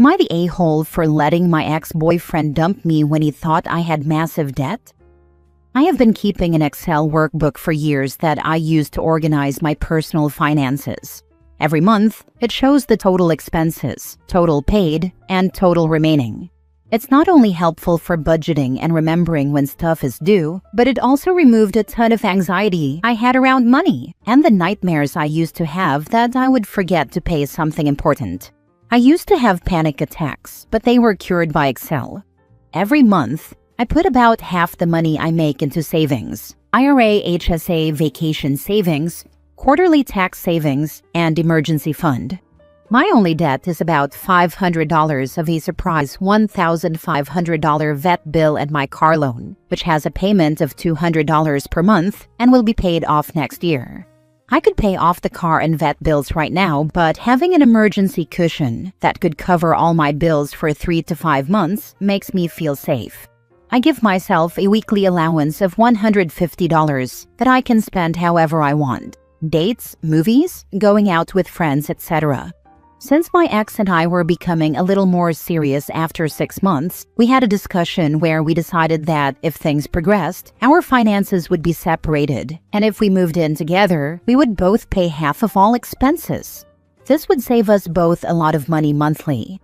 Am I the a-hole for letting my ex-boyfriend dump me when he thought I had massive debt? I have been keeping an Excel workbook for years that I use to organize my personal finances. Every month, it shows the total expenses, total paid, and total remaining. It's not only helpful for budgeting and remembering when stuff is due, but it also removed a ton of anxiety I had around money and the nightmares I used to have that I would forget to pay something important. I used to have panic attacks, but they were cured by Excel. Every month, I put about half the money I make into savings: IRA, HSA, vacation savings, quarterly tax savings, and emergency fund. My only debt is about $500 of a surprise $1,500 vet bill and my car loan, which has a payment of $200 per month and will be paid off next year. I could pay off the car and vet bills right now, but having an emergency cushion that could cover all my bills for 3 to 5 months makes me feel safe. I give myself a weekly allowance of $150 that I can spend however I want: dates, movies, going out with friends, etc. Since my ex and I were becoming a little more serious after 6 months, we had a discussion where we decided that if things progressed, our finances would be separated, and if we moved in together, we would both pay half of all expenses. This would save us both a lot of money monthly.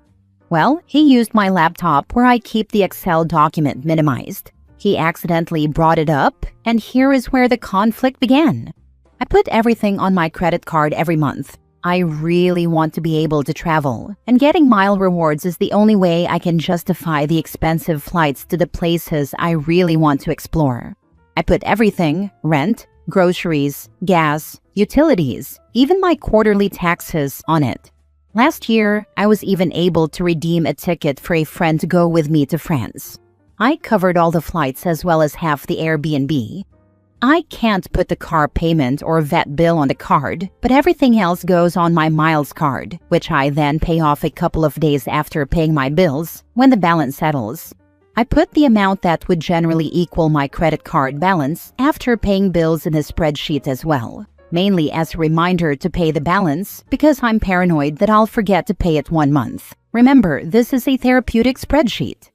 Well, he used my laptop where I keep the Excel document minimized. He accidentally brought it up, and here is where the conflict began. I put everything on my credit card every month. I really want to be able to travel, and getting mile rewards is the only way I can justify the expensive flights to the places I really want to explore. I put everything: rent, groceries, gas, utilities, even my quarterly taxes on it. Last year, I was even able to redeem a ticket for a friend to go with me to France. I covered all the flights as well as half the Airbnb. I can't put the car payment or vet bill on the card, but everything else goes on my miles card, which I then pay off a couple of days after paying my bills when the balance settles. I put the amount that would generally equal my credit card balance after paying bills in a spreadsheet as well, mainly as a reminder to pay the balance because I'm paranoid that I'll forget to pay it 1 month. Remember, this is a therapeutic spreadsheet.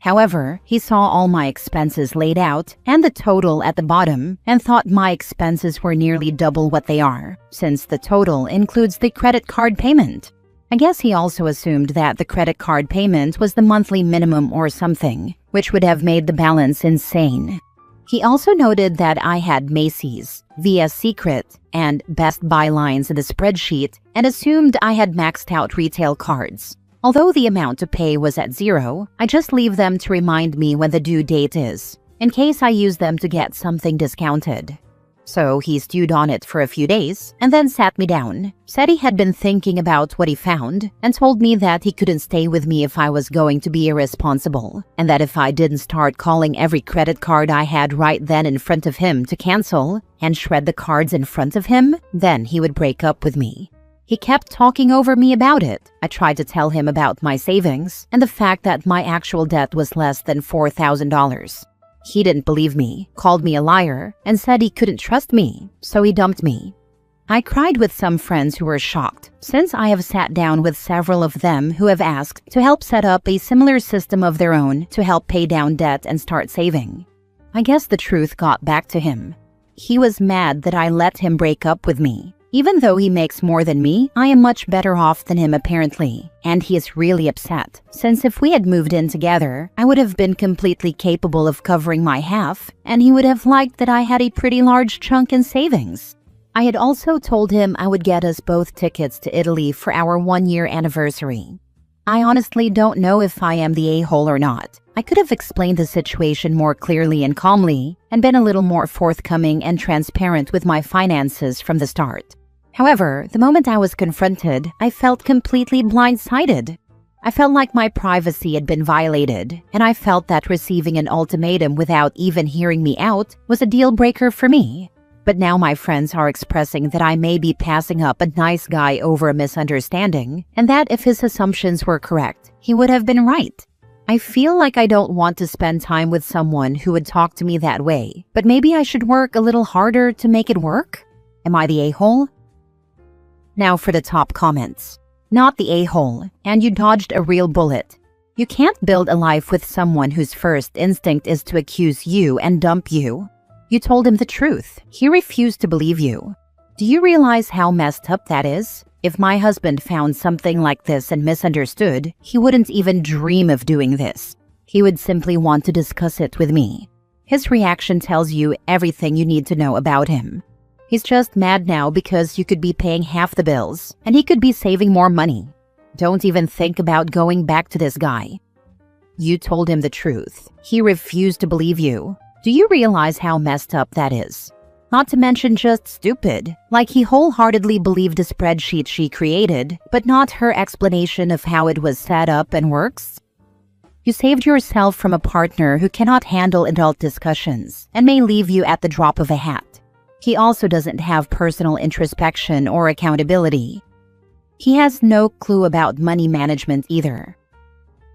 However, he saw all my expenses laid out and the total at the bottom and thought my expenses were nearly double what they are, since the total includes the credit card payment. I guess he also assumed that the credit card payment was the monthly minimum or something, which would have made the balance insane. He also noted that I had Macy's, VS Secret, and Best Buy lines in the spreadsheet and assumed I had maxed out retail cards. Although the amount to pay was at zero, I just leave them to remind me when the due date is, in case I use them to get something discounted. So he stewed on it for a few days and then sat me down, said he had been thinking about what he found, and told me that he couldn't stay with me if I was going to be irresponsible, and that if I didn't start calling every credit card I had right then in front of him to cancel and shred the cards in front of him, then he would break up with me. He kept talking over me about it. I tried to tell him about my savings and the fact that my actual debt was less than $4,000. He didn't believe me, called me a liar, and said he couldn't trust me, so he dumped me. I cried with some friends who were shocked, since I have sat down with several of them who have asked to help set up a similar system of their own to help pay down debt and start saving. I guess the truth got back to him. He was mad that I let him break up with me. Even though he makes more than me, I am much better off than him apparently, and he is really upset, since if we had moved in together, I would have been completely capable of covering my half, and he would have liked that I had a pretty large chunk in savings. I had also told him I would get us both tickets to Italy for our 1-year anniversary. I honestly don't know if I am the a-hole or not. I could have explained the situation more clearly and calmly, and been a little more forthcoming and transparent with my finances from the start. However, the moment I was confronted, I felt completely blindsided. I felt like my privacy had been violated, and I felt that receiving an ultimatum without even hearing me out was a deal breaker for me. But now my friends are expressing that I may be passing up a nice guy over a misunderstanding, and that if his assumptions were correct, he would have been right. I feel like I don't want to spend time with someone who would talk to me that way, but maybe I should work a little harder to make it work? Am I the a-hole? Now for the top comments. not the a-hole, and you dodged a real bullet. You can't build a life with someone whose first instinct is to accuse you and dump you. You told him the truth. He refused to believe you. Do you realize how messed up that is? If my husband found something like this and misunderstood, he wouldn't even dream of doing this. He would simply want to discuss it with me. His reaction tells you everything you need to know about him. He's just mad now because you could be paying half the bills, and he could be saving more money. Don't even think about going back to this guy. You told him the truth. He refused to believe you. Do you realize how messed up that is? Not to mention just stupid. Like he wholeheartedly believed the spreadsheet she created, but not her explanation of how it was set up and works. You saved yourself from a partner who cannot handle adult discussions and may leave you at the drop of a hat. He also doesn't have personal introspection or accountability. He has no clue about money management either.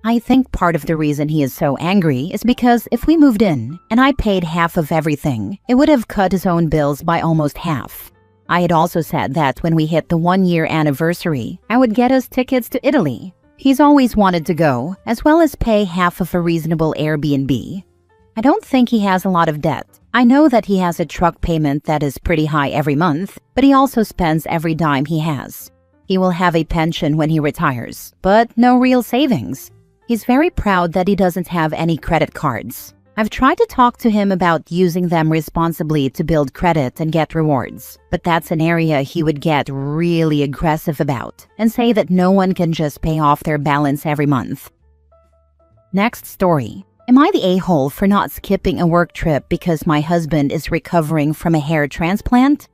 I think part of the reason he is so angry is because if we moved in and I paid half of everything, it would have cut his own bills by almost half. I had also said that when we hit the 1-year anniversary, I would get us tickets to Italy. He's always wanted to go, as well as pay half of a reasonable Airbnb. I don't think he has a lot of debt. I know that he has a truck payment that is pretty high every month, but he also spends every dime he has. He will have a pension when he retires, but no real savings. He's very proud that he doesn't have any credit cards. I've tried to talk to him about using them responsibly to build credit and get rewards, but that's an area he would get really aggressive about and say that no one can just pay off their balance every month. Next story. Am I the a-hole for not skipping a work trip because my husband is recovering from a hair transplant?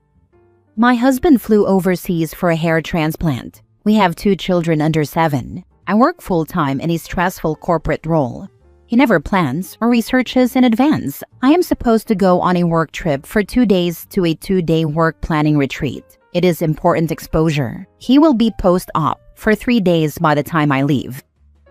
My husband flew overseas for a hair transplant. We have 2 children under 7. I work full-time in a stressful corporate role. He never plans or researches in advance. I am supposed to go on a work trip for 2 days to a 2-day work planning retreat. It is important exposure. He will be post-op for 3 days by the time I leave.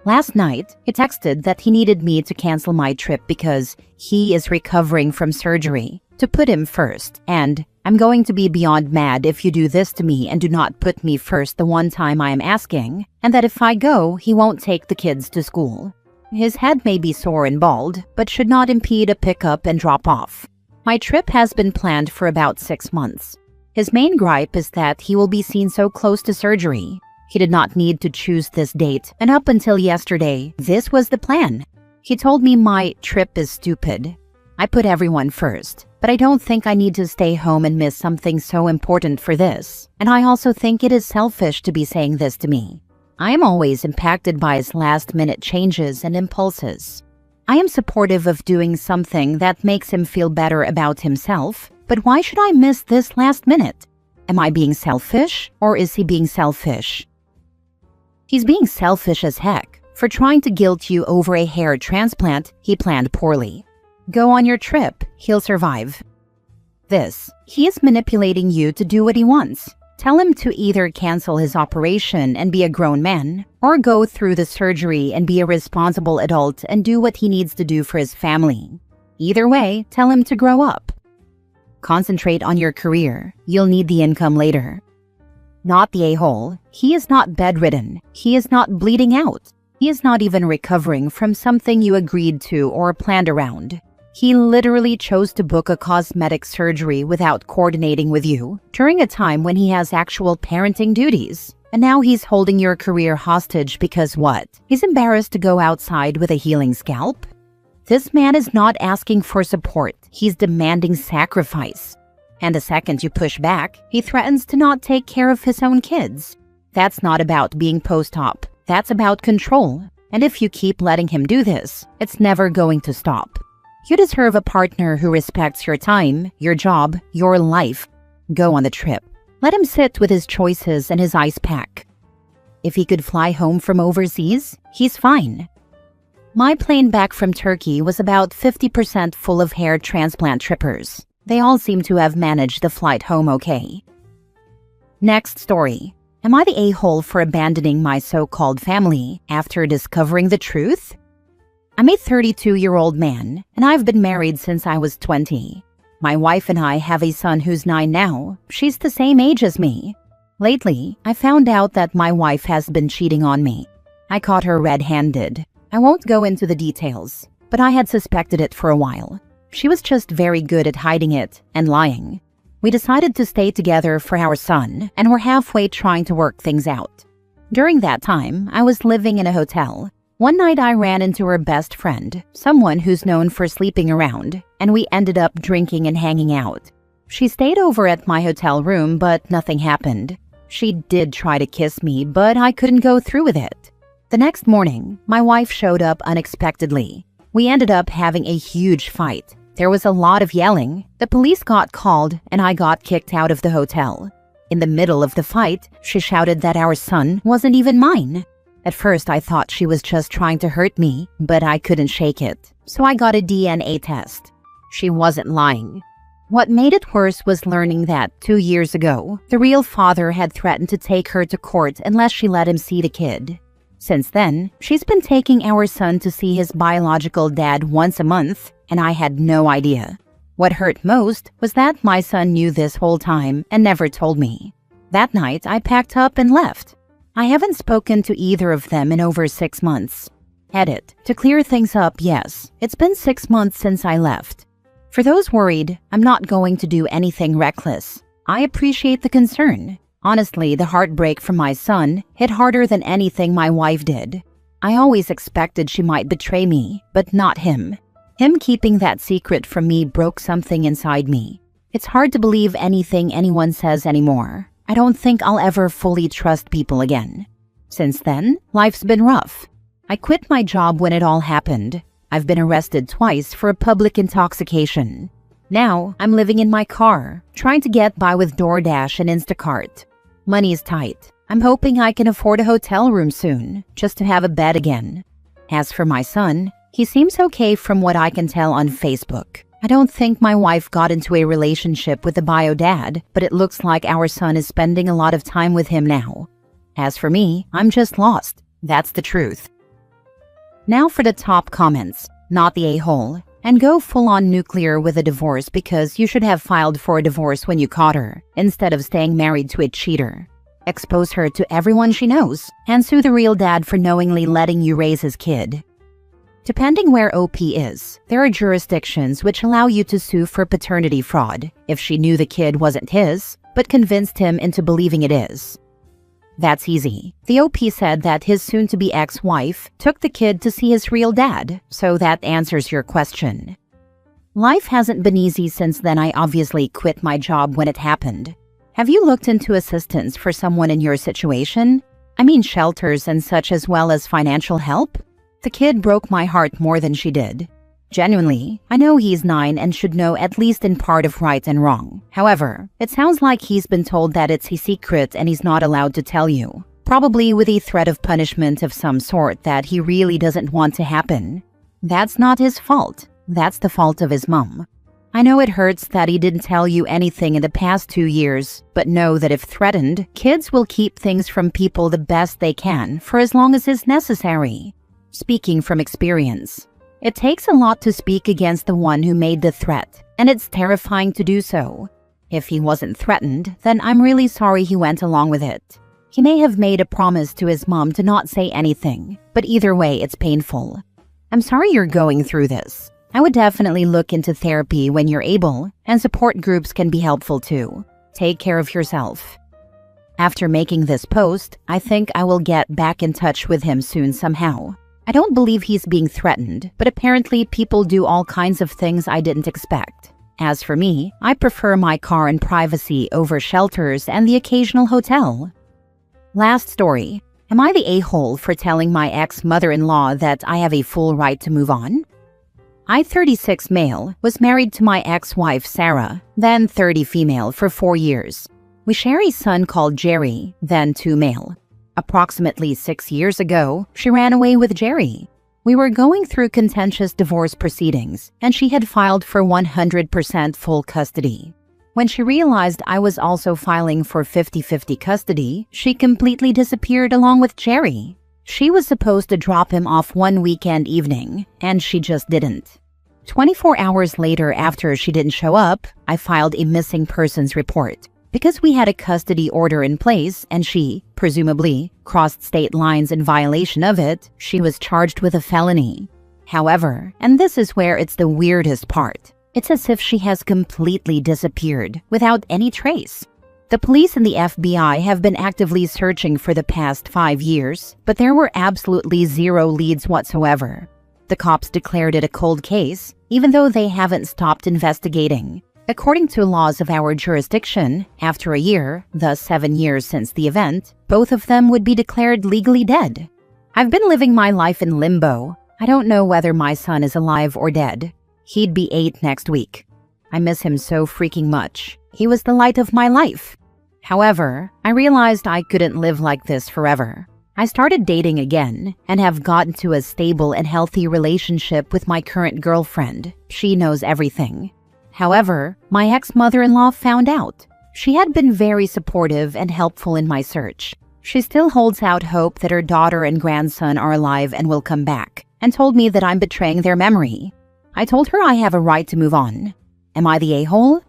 Last night, he texted that he needed me to cancel my trip because he is recovering from surgery, to put him first, and I'm going to be beyond mad if you do this to me and do not put me first the one time I am asking, and that if I go, he won't take the kids to school. His head may be sore and bald, but should not impede a pickup and drop off. My trip has been planned for about 6 months. His main gripe is that he will be seen so close to surgery. He did not need to choose this date, and up until yesterday, this was the plan. He told me my trip is stupid. I put everyone first, but I don't think I need to stay home and miss something so important for this. And I also think it is selfish to be saying this to me. I am always impacted by his last-minute changes and impulses. I am supportive of doing something that makes him feel better about himself, but why should I miss this last minute? Am I being selfish, or is he being selfish? He's being selfish as heck. For trying to guilt you over a hair transplant he planned poorly. Go on your trip, he'll survive. He is manipulating you to do what he wants. Tell him to either cancel his operation and be a grown man, or go through the surgery and be a responsible adult and do what he needs to do for his family. Either way, tell him to grow up. Concentrate on your career. You'll need the income later. Not the a-hole. He is not bedridden. He is not bleeding out. He is not even recovering from something you agreed to or planned around. He literally chose to book a cosmetic surgery without coordinating with you during a time when he has actual parenting duties. And now he's holding your career hostage because what? He's embarrassed to go outside with a healing scalp? This man is not asking for support. He's demanding sacrifice. And the second you push back, he threatens to not take care of his own kids. That's not about being post-op. That's about control. And if you keep letting him do this, it's never going to stop. You deserve a partner who respects your time, your job, your life. Go on the trip. Let him sit with his choices and his ice pack. If he could fly home from overseas, he's fine. My plane back from Turkey was about 50% full of hair transplant trippers. They all seem to have managed the flight home okay. Next story. Am I the a-hole for abandoning my so-called family after discovering the truth? I'm a 32-year-old man, and I've been married since I was 20. My wife and I have a son who's 9 now. She's the same age as me. Lately, I found out that my wife has been cheating on me. I caught her red-handed. I won't go into the details, but I had suspected it for a while. She was just very good at hiding it and lying. We decided to stay together for our son, and we're halfway trying to work things out. During that time, I was living in a hotel. One night I ran into her best friend, someone who's known for sleeping around, and we ended up drinking and hanging out. She stayed over at my hotel room, but nothing happened. She did try to kiss me, but I couldn't go through with it. The next morning, my wife showed up unexpectedly. We ended up having a huge fight. There was a lot of yelling. The police got called, and I got kicked out of the hotel. In the middle of the fight, she shouted that our son wasn't even mine. At first, I thought she was just trying to hurt me, but I couldn't shake it, so I got a DNA test. She wasn't lying. What made it worse was learning that 2 years ago, the real father had threatened to take her to court unless she let him see the kid. Since then, she's been taking our son to see his biological dad once a month, and I had no idea. What hurt most was that my son knew this whole time and never told me. That night, I packed up and left. I haven't spoken to either of them in over 6 months. Edit. To clear things up, yes, it's been 6 months since I left. For those worried, I'm not going to do anything reckless. I appreciate the concern. Honestly, the heartbreak from my son hit harder than anything my wife did. I always expected she might betray me, but not him. Him keeping that secret from me broke something inside me. It's hard to believe anything anyone says anymore. I don't think I'll ever fully trust people again. Since then, life's been rough. I quit my job when it all happened. I've been arrested twice for a public intoxication. Now, I'm living in my car, trying to get by with DoorDash and Instacart. Money's tight. I'm hoping I can afford a hotel room soon, just to have a bed again. As for my son, he seems okay from what I can tell on Facebook. I don't think my wife got into a relationship with the bio dad, but it looks like our son is spending a lot of time with him now. As for me, I'm just lost. That's the truth. Now for the top comments, not the a-hole, and go full-on nuclear with a divorce because you should have filed for a divorce when you caught her, instead of staying married to a cheater. Expose her to everyone she knows, and sue the real dad for knowingly letting you raise his kid. Depending where OP is, there are jurisdictions which allow you to sue for paternity fraud if she knew the kid wasn't his, but convinced him into believing it is. That's easy. The OP said that his soon-to-be ex-wife took the kid to see his real dad, so that answers your question. Life hasn't been easy since then. I obviously quit my job when it happened. Have you looked into assistance for someone in your situation? I mean shelters and such, as well as financial help? The kid broke my heart more than she did. Genuinely, I know he's 9 and should know at least in part of right and wrong. However, it sounds like he's been told that it's a secret and he's not allowed to tell you. Probably with a threat of punishment of some sort that he really doesn't want to happen. That's not his fault. That's the fault of his mom. I know it hurts that he didn't tell you anything in the past 2 years, but know that if threatened, kids will keep things from people the best they can for as long as is necessary. Speaking from experience, it takes a lot to speak against the one who made the threat, and it's terrifying to do so. If he wasn't threatened, then I'm really sorry he went along with it. He may have made a promise to his mom to not say anything, but either way, it's painful. I'm sorry you're going through this. I would definitely look into therapy when you're able, and support groups can be helpful too. Take care of yourself. After making this post, I think I will get back in touch with him soon somehow. I don't believe he's being threatened, but apparently people do all kinds of things I didn't expect. As for me, I prefer my car and privacy over shelters and the occasional hotel. Last story. Am I the a-hole for telling my ex-mother-in-law that I have a full right to move on? I, 36 male, was married to my ex-wife Sarah, then 30 female for 4 years. We share a son called Jerry, then 2 male. Approximately 6 years ago, she ran away with Jerry. We were going through contentious divorce proceedings, and she had filed for 100% full custody. When she realized I was also filing for 50-50 custody, she completely disappeared along with Jerry. She was supposed to drop him off one weekend evening, and she just didn't. 24 hours later, after she didn't show up, I filed a missing persons report. Because we had a custody order in place and she, presumably, crossed state lines in violation of it, she was charged with a felony. However, and this is where it's the weirdest part, it's as if she has completely disappeared without any trace. The police and the FBI have been actively searching for the past 5 years, but there were absolutely zero leads whatsoever. The cops declared it a cold case, even though they haven't stopped investigating. According to laws of our jurisdiction, after a year, thus 7 years since the event, both of them would be declared legally dead. I've been living my life in limbo. I don't know whether my son is alive or dead. He'd be 8 next week. I miss him so freaking much. He was the light of my life. However, I realized I couldn't live like this forever. I started dating again and have gotten to a stable and healthy relationship with my current girlfriend. She knows everything. However, my ex-mother-in-law found out. She had been very supportive and helpful in my search. She still holds out hope that her daughter and grandson are alive and will come back, and told me that I'm betraying their memory. I told her I have a right to move on. Am I the a-hole?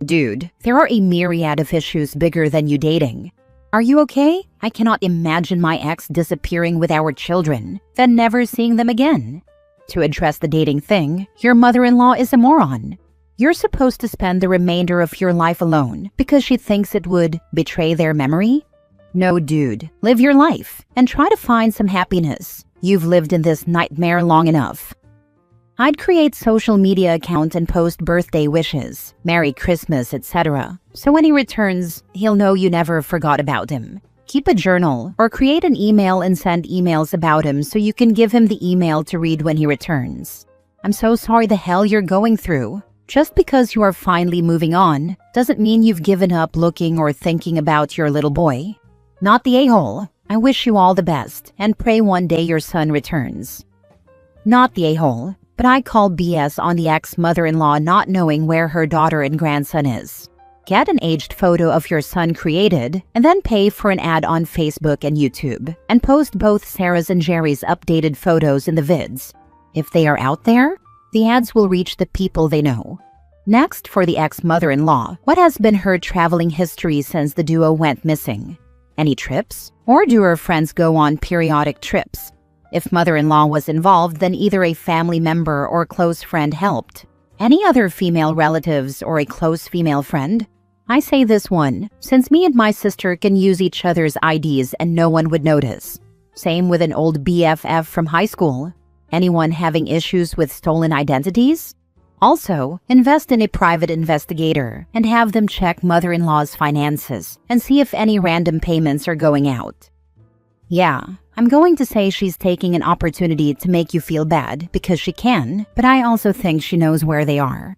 Dude, there are a myriad of issues bigger than you dating. Are you okay? I cannot imagine my ex disappearing with our children, then never seeing them again. To address the dating thing, your mother-in-law is a moron. You're supposed to spend the remainder of your life alone because she thinks it would betray their memory? No, dude, live your life and try to find some happiness. You've lived in this nightmare long enough. I'd create social media account and post birthday wishes, Merry Christmas, etc. So when he returns, he'll know you never forgot about him. Keep a journal or create an email and send emails about him so you can give him the email to read when he returns. I'm so sorry the hell you're going through. Just because you are finally moving on doesn't mean you've given up looking or thinking about your little boy. Not the a-hole. I wish you all the best and pray one day your son returns. Not the a-hole. But I call BS on the ex-mother-in-law not knowing where her daughter and grandson is. Get an aged photo of your son created, and then pay for an ad on Facebook and YouTube, and post both Sarah's and Jerry's updated photos in the vids. If they are out there, the ads will reach the people they know. Next, for the ex-mother-in-law, what has been her traveling history since the duo went missing? Any trips? Or do her friends go on periodic trips? If mother-in-law was involved, then either a family member or close friend helped. Any other female relatives or a close female friend? I say this one, since me and my sister can use each other's IDs and no one would notice. Same with an old BFF from high school. Anyone having issues with stolen identities? Also, invest in a private investigator and have them check mother-in-law's finances and see if any random payments are going out. Yeah, I'm going to say she's taking an opportunity to make you feel bad because she can, but I also think she knows where they are.